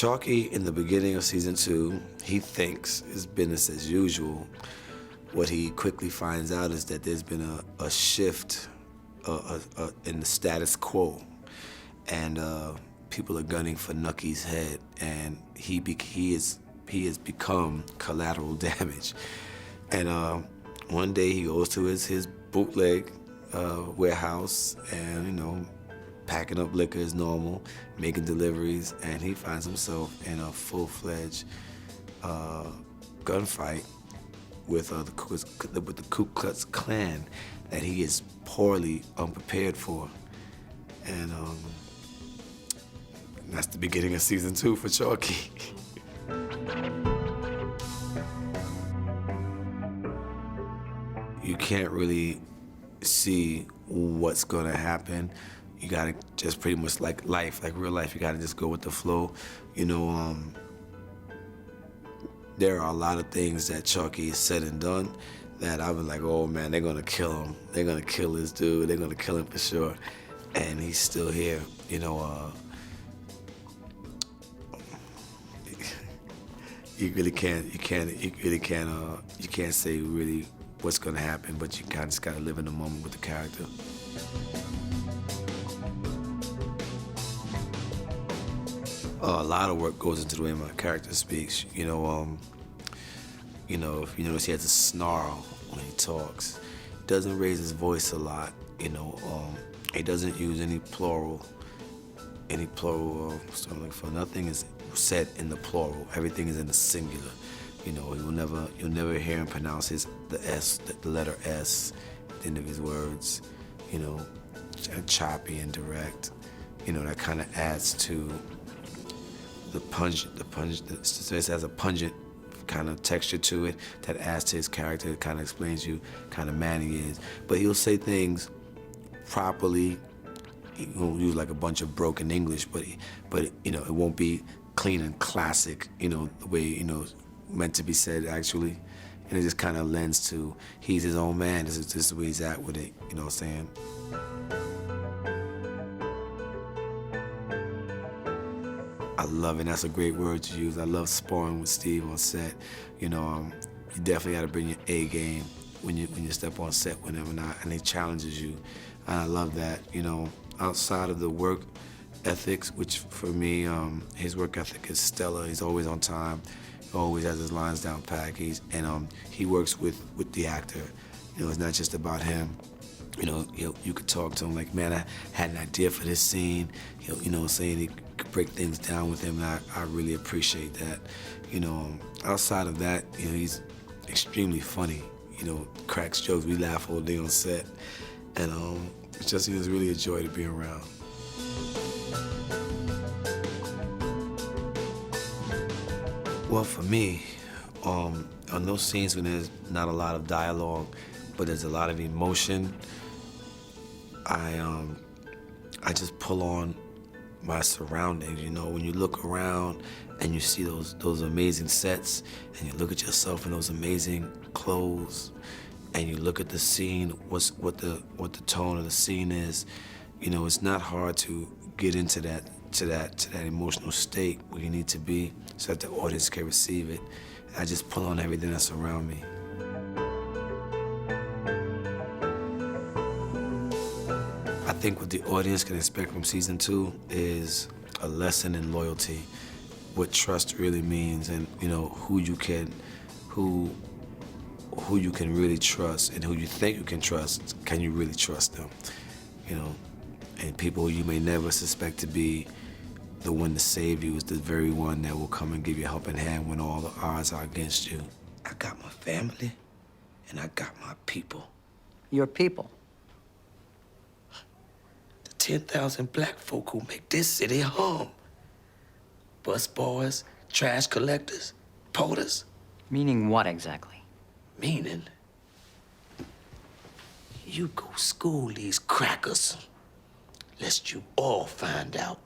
Chalky, in the beginning of season 2, he thinks it's business as usual. What he quickly finds out is that there's been a shift in the status quo, and people are gunning for Nucky's head, and he has become collateral damage. And one day he goes to his bootleg warehouse, and packing up liquor as normal, making deliveries, and he finds himself in a full-fledged gunfight with the Ku Klux Klan that he is poorly unprepared for. And that's the beginning of season 2 for Chalky. You can't really see what's gonna happen. You gotta just pretty much like life, like real life, you gotta just go with the flow. There are a lot of things that Chalky has said and done that I was like, oh man, they're gonna kill him. They're gonna kill this dude. They're gonna kill him for sure. And he's still here, You can't say really what's gonna happen, but you kind of just gotta live in the moment with the character. A lot of work goes into the way my character speaks. If you notice, he has a snarl when he talks. He doesn't raise his voice a lot. He doesn't use any plural. Nothing is said in the plural. Everything is in the singular. You'll never hear him pronounce the letter S at the end of his words. Choppy and direct. That kind of adds to the it has a pungent kind of texture to it that adds to his character. It kind of explains you kind of man he is. But he'll say things properly. He won't use like a bunch of broken English, but it won't be clean and classic, the way meant to be said actually. And it just kind of lends to he's his own man. This is the way he's at with it. You know what I'm saying? I love it. That's a great word to use. I love sparring with Steve on set. You definitely got to bring your A game when you step on set with him, and he challenges you. And I love that. Outside of the work ethics, which for me, his work ethic is stellar. He's always on time. He always has his lines down pat. He works with the actor. It's not just about him. You could talk to him like, man, I had an idea for this scene. Saying he could break things down with him, and I really appreciate that. Outside of that, he's extremely funny. Cracks jokes, we laugh all day on set, and he was really a joy to be around. Well, for me, on those scenes when there's not a lot of dialogue, but there's a lot of emotion, I just pull on my surroundings. When you look around and you see those amazing sets, and you look at yourself in those amazing clothes, and you look at the scene, what the tone of the scene is, it's not hard to get into that emotional state where you need to be so that the audience can receive it. I just pull on everything that's around me. I think what the audience can expect from season 2 is a lesson in loyalty, what trust really means, and who you can really trust, and who you think you can trust. Can you really trust them? And people who you may never suspect to be the one to save you is the very one that will come and give you a helping hand when all the odds are against you. I got my family, and I got my people. Your people? The 10,000 black folk who make this city hum. Bus boys, trash collectors, porters. Meaning what exactly? Meaning, you go school these crackers, lest you all find out.